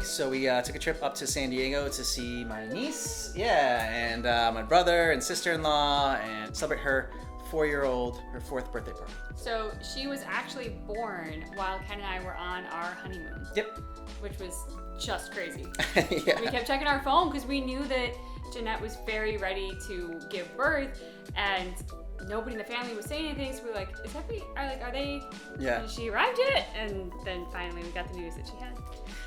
So we took a trip up to San Diego to see my niece, and my brother and sister-in-law, and celebrate her 4-year-old, her 4th birthday party. So she was actually born while Ken and I were on our honeymoon. Yep. Which was just crazy. Yeah. We kept checking our phone because we knew that Jeanette was very ready to give birth, and nobody in the family was saying anything. So we were like, are they? Yeah. Has she arrived yet? And then finally we got the news that she had.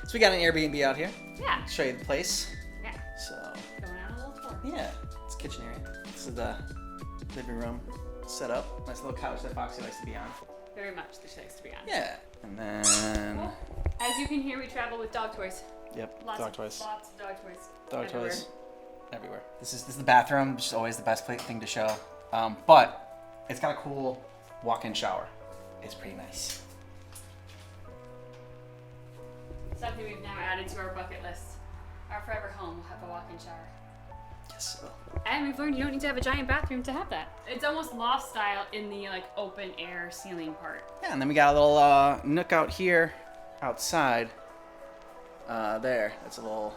So we got an Airbnb out here. Yeah. Show you the place. Yeah. So. Going on a little tour. Yeah. It's kitchen area. This is the living room set up. Nice little couch that Foxy likes to be on. Very much that she likes to be on. Yeah. And then. Well, as you can hear, we travel with dog toys. Yep. Lots dog of toys. dog toys. Dog everywhere. toys. Everywhere. This is the bathroom, which is always the best thing to show. But it's got a cool walk-in shower. It's pretty nice. Something we've now added to our bucket list. Our forever home will have a walk-in shower. Yes. And we've learned you don't need to have a giant bathroom to have that. It's almost loft style in the open air ceiling part. Yeah, and then we got a little nook out here, outside. There. That's a little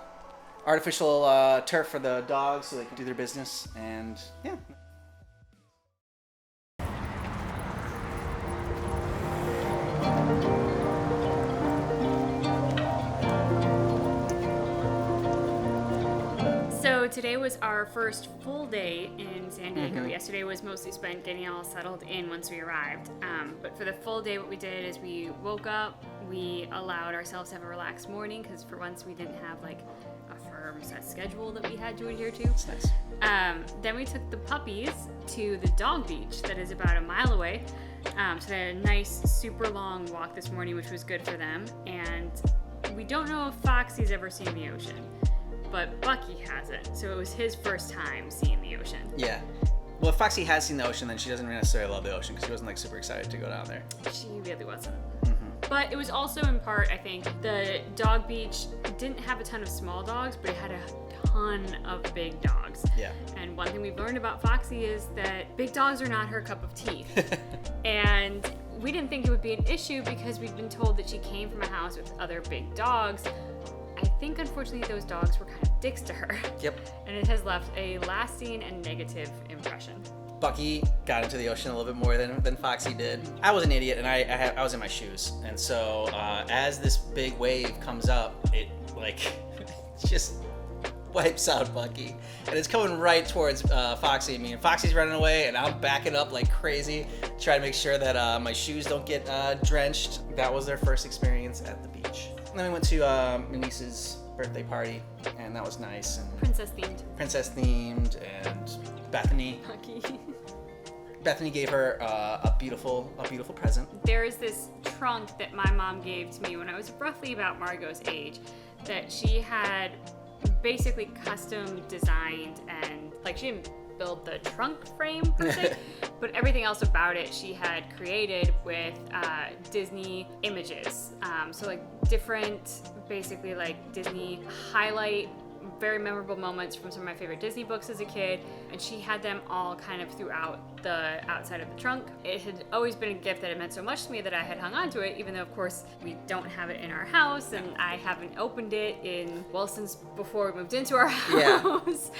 artificial turf for the dogs so they can do their business. And yeah. So today was our first full day in San Diego. Mm-hmm. Yesterday was mostly spent getting all settled in once we arrived. But for the full day, what we did is we woke up, we allowed ourselves to have a relaxed morning because for once we didn't have a firm set schedule that we had to adhere to. It's nice. Then we took the puppies to the dog beach that is about a mile away. So they had a nice, super long walk this morning, which was good for them. And we don't know if Foxy's ever seen the ocean, but Bucky hasn't. So it was his first time seeing the ocean. Yeah. Well, if Foxy has seen the ocean, then she doesn't necessarily love the ocean because she wasn't super excited to go down there. She really wasn't. Mm-hmm. But it was also in part, I think, the dog beach didn't have a ton of small dogs, but it had a ton of big dogs. Yeah. And one thing we've learned about Foxy is that big dogs are not her cup of tea. And we didn't think it would be an issue because we'd been told that she came from a house with other big dogs. I think, unfortunately, those dogs were kind of dicks to her. Yep. And it has left a lasting and negative impression. Bucky got into the ocean a little bit more than Foxy did. I was an idiot, and I was in my shoes. And so as this big wave comes up, it just wipes out Bucky. And it's coming right towards Foxy and me. And Foxy's running away, and I'm backing up like crazy, trying to make sure that my shoes don't get drenched. That was their first experience at the beach. And then we went to my niece's birthday party, and that was nice. And Princess themed, and Bethany. Bethany gave her a beautiful present. There is this trunk that my mom gave to me when I was roughly about Margot's age that she had basically custom designed, and she didn't build the trunk frame per se, but everything else about it she had created with Disney images. So different, basically Disney highlight very memorable moments from some of my favorite Disney books as a kid, and she had them all kind of throughout the outside of the trunk. It had always been a gift that had meant so much to me that I had hung on to it, even though of course we don't have it in our house, and I haven't opened it since before we moved into our house.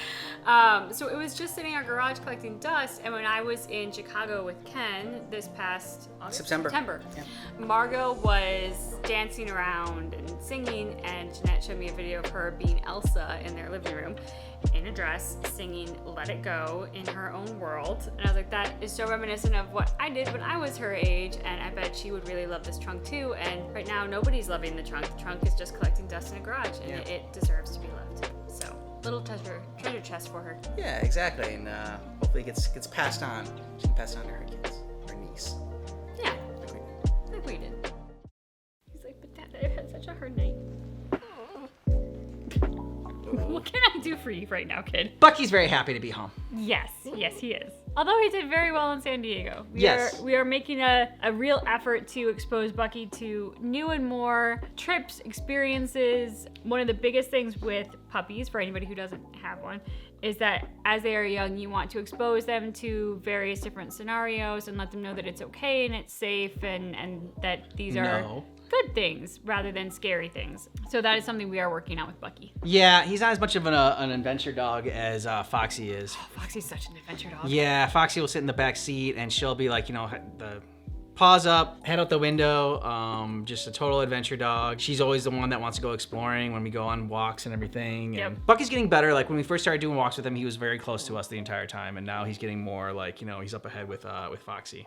Yeah. So it was just sitting in our garage collecting dust, and when I was in Chicago with Ken this past September. Yeah. Margot was dancing around and singing, and Jeanette showed me a video of her being Elsa in their living room in a dress singing Let It Go in her own world. And I was like, that is so reminiscent of what I did when I was her age, and I bet she would really love this trunk too. And right now nobody's loving the trunk. The trunk is just collecting dust in a garage, and it deserves to be loved. So little treasure chest for her. Yeah, exactly. And hopefully it gets passed on. She can pass it on to her kids, her niece. Yeah, like we did. He's like, but Dad, I've had such a hard night. What can I do for you right now, kid? Bucky's very happy to be home. Yes, he is. Although he did very well in San Diego. We are making a real effort to expose Bucky to new and more trips, experiences. One of the biggest things with puppies, for anybody who doesn't have one, is that as they are young, you want to expose them to various different scenarios and let them know that it's okay and it's safe and that these are good things rather than scary things. So that is something we are working on with Bucky. Yeah, he's not as much of an adventure dog as Foxy is. Oh, Foxy's such an adventure dog. Yeah, Foxy will sit in the back seat and she'll be like, the paws up, head out the window, just a total adventure dog. She's always the one that wants to go exploring when we go on walks and everything. Yep. And Bucky's getting better. Like when we first started doing walks with him, he was very close to us the entire time, and now he's getting more like, he's up ahead with Foxy.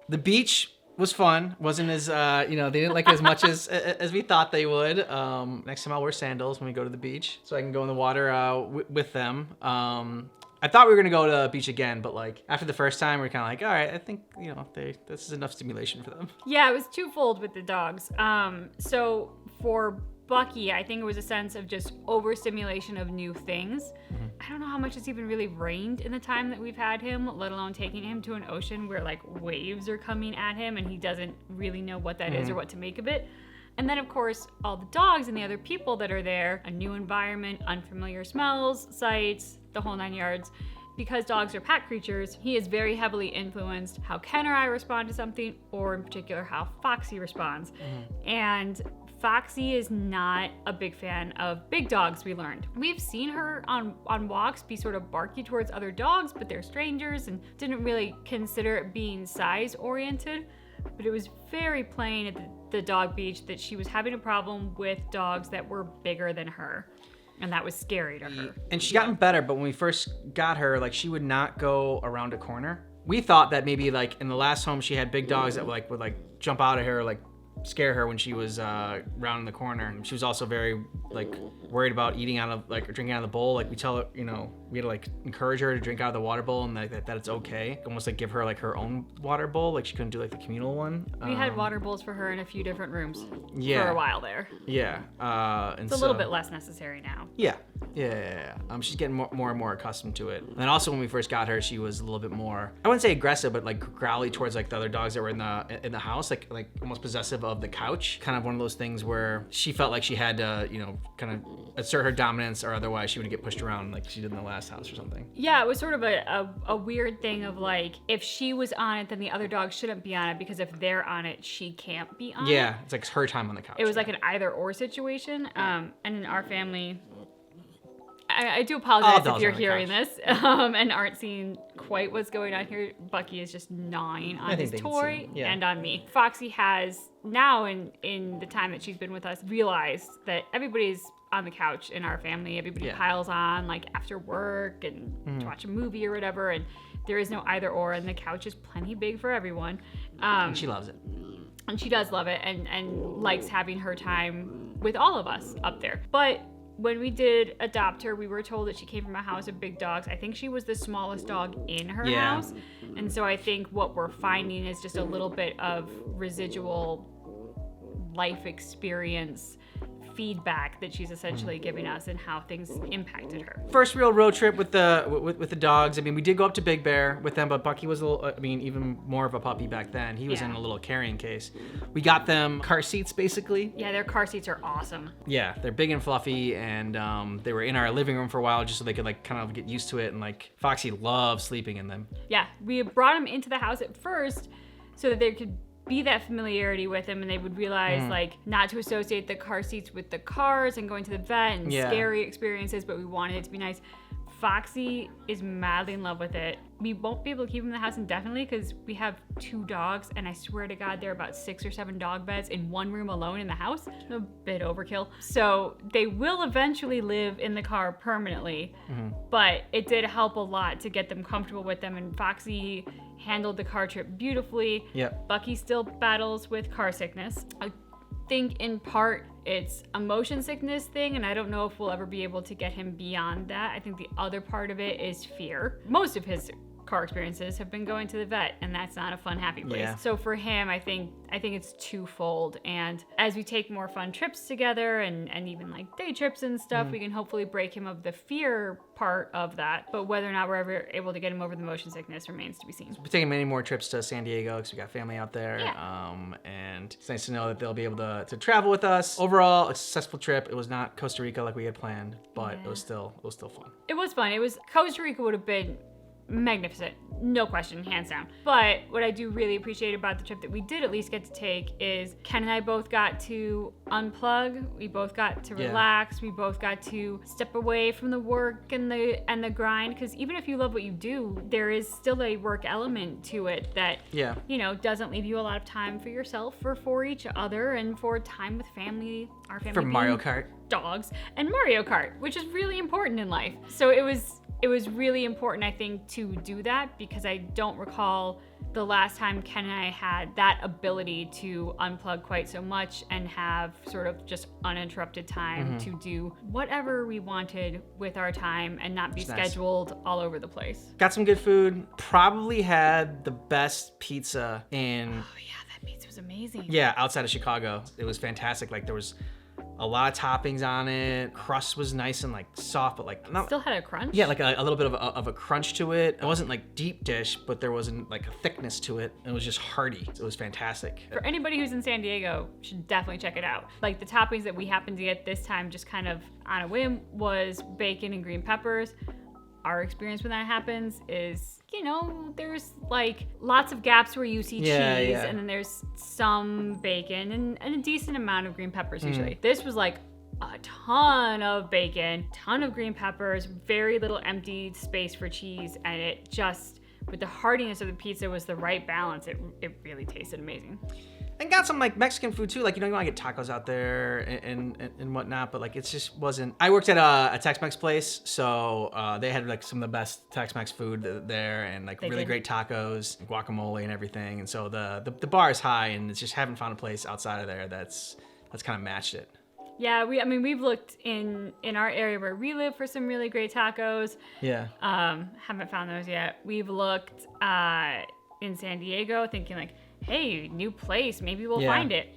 The beach was fun. Wasn't as they didn't like it as much as we thought they would. Next time I'll wear sandals when we go to the beach so I can go in the water with them. I thought we were gonna go to the beach again, but like after the first time, we are kind of like, all right, I think this is enough stimulation for them. Yeah, it was twofold with the dogs. So for Bucky, I think it was a sense of just overstimulation of new things. Mm-hmm. I don't know how much it's even really rained in the time that we've had him, let alone taking him to an ocean where like waves are coming at him and he doesn't really know what that is or what to make of it. And then, of course, all the dogs and the other people that are there, a new environment, unfamiliar smells, sights, the whole 9 yards. Because dogs are pack creatures, he is very heavily influenced how Ken or I respond to something, or in particular, how Foxy responds. Mm-hmm. And Foxy is not a big fan of big dogs, we learned. We've seen her on walks be sort of barky towards other dogs, but they're strangers and didn't really consider it being size-oriented. But it was very plain at the dog beach that she was having a problem with dogs that were bigger than her. And that was scary to her. And she's gotten better, but when we first got her, like she would not go around a corner. We thought that maybe like in the last home she had big dogs that would jump out at her, like scare her when she was rounding the corner. And she was also very like worried about eating out of or drinking out of the bowl. Like we tell her, we had to like encourage her to drink out of the water bowl and that it's okay. Almost like give her like her own water bowl. Like she couldn't do like the communal one. We had water bowls for her in a few different rooms for a while there. Yeah. It's a little bit less necessary now. Yeah. She's getting more and more accustomed to it. And then also when we first got her, she was a little bit more, I wouldn't say aggressive, but like growly towards like the other dogs that were in the house, like almost possessive of the couch. Kind of one of those things where she felt like she had to, kind of assert her dominance, or otherwise she would get pushed around like she did in the last house or something. Yeah, it was sort of a weird thing of like, if she was on it, then the other dogs shouldn't be on it, because if they're on it, she can't be on it. Yeah, it's like her time on the couch. It was like an either or situation. And in our family, I do apologize if you're hearing this and aren't seeing quite what's going on here. Bucky is just gnawing on his toy and on me. Foxy has now, in the time that she's been with us, realized that everybody's on the couch in our family. Everybody piles on like after work and to watch a movie or whatever, and there is no either or, and the couch is plenty big for everyone. And she loves it. And she does love it and likes having her time with all of us up there. But when we did adopt her, we were told that she came from a house of big dogs. I think she was the smallest dog in her house. And so I think what we're finding is just a little bit of residual life experience feedback that she's essentially giving us and how things impacted her. First real road trip with the dogs. I mean, we did go up to Big Bear with them, but Bucky was a little, even more of a puppy back then. He was in a little carrying case. We got them car seats, basically. Yeah, their car seats are awesome. Yeah, they're big and fluffy, and they were in our living room for a while just so they could like kind of get used to it, and like Foxy loves sleeping in them. Yeah, we brought them into the house at first so that they could be that familiarity with him, and they would realize like not to associate the car seats with the cars and going to the vet and scary experiences, but we wanted it to be nice. Foxy is madly in love with it. We won't be able to keep him in the house indefinitely because we have 2 dogs, and I swear to God, there are about 6 or 7 dog beds in one room alone in the house. A bit overkill. So they will eventually live in the car permanently, but it did help a lot to get them comfortable with them, and Foxy handled the car trip beautifully. Yep. Bucky still battles with car sickness. I think in part it's a motion sickness thing, and I don't know if we'll ever be able to get him beyond that. I think the other part of it is fear. Most of his car experiences have been going to the vet, and that's not a fun, happy place. Yeah. So for him, I think it's twofold. And as we take more fun trips together and even like day trips and stuff, we can hopefully break him of the fear part of that. But whether or not we're ever able to get him over the motion sickness remains to be seen. We're taking many more trips to San Diego because we got family out there. Yeah. And it's nice to know that they'll be able to travel with us. Overall, a successful trip. It was not Costa Rica like we had planned, but it was still fun. It was fun. Costa Rica would have been magnificent, no question, hands down. But what I do really appreciate about the trip that we did at least get to take is Ken and I both got to unplug. We both got to relax. We both got to step away from the work and the grind. Because even if you love what you do, there is still a work element to it that doesn't leave you a lot of time for yourself or for each other and for time with family. Our family for Mario Kart, dogs, and Mario Kart, which is really important in life. So it was really important, I think, to do that because I don't recall the last time Ken and I had that ability to unplug quite so much and have sort of just uninterrupted time to do whatever we wanted with our time and not be scheduled all over the place. Got some good food. Probably had the best pizza in... Oh yeah, that pizza was amazing. Yeah, outside of Chicago. It was fantastic. Like there was a lot of toppings on it. Crust was nice and like soft, but like not. Still had a crunch. Yeah, like a little bit of a crunch to it. It wasn't like deep dish, but there wasn't like a thickness to it. It was just hearty. It was fantastic. For anybody who's in San Diego, should definitely check it out. Like the toppings that we happened to get this time, just kind of on a whim, was bacon and green peppers. Our experience when that happens is, there's like lots of gaps where you see cheese and then there's some bacon and a decent amount of green peppers usually. This was like a ton of bacon, ton of green peppers, very little empty space for cheese, and it just, with the heartiness of the pizza, was the right balance. It really tasted amazing. And got some like Mexican food too. Like, you want to get tacos out there and whatnot, but like it just wasn't. I worked at a Tex-Mex place, so they had like some of the best Tex-Mex food there and like really great tacos, and guacamole and everything. And so the bar is high, and it's just haven't found a place outside of there that's kind of matched it. Yeah, we've looked in our area where we live for some really great tacos. Yeah. Haven't found those yet. We've looked in San Diego, thinking like, hey, new place, maybe we'll find it.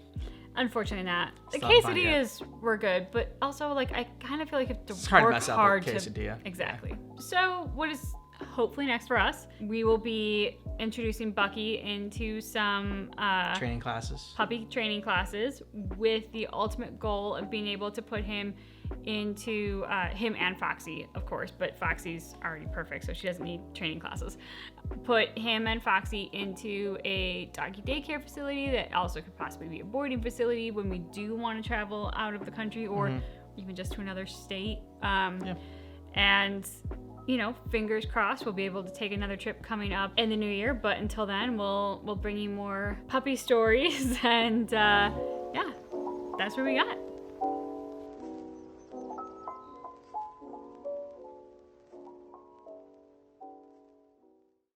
Unfortunately not. The quesadillas were good, but also like I kind of feel like it's hard to work mess up hard with quesadilla. Exactly. Yeah. So what is hopefully next for us? We will be introducing Bucky into some training classes, puppy training classes, with the ultimate goal of being able to put him into him and Foxy, of course, but Foxy's already perfect, so she doesn't need training classes. Put him and Foxy into a doggy daycare facility that also could possibly be a boarding facility when we do want to travel out of the country or even just to another state. And fingers crossed we'll be able to take another trip coming up in the new year, but until then we'll bring you more puppy stories and that's what we got.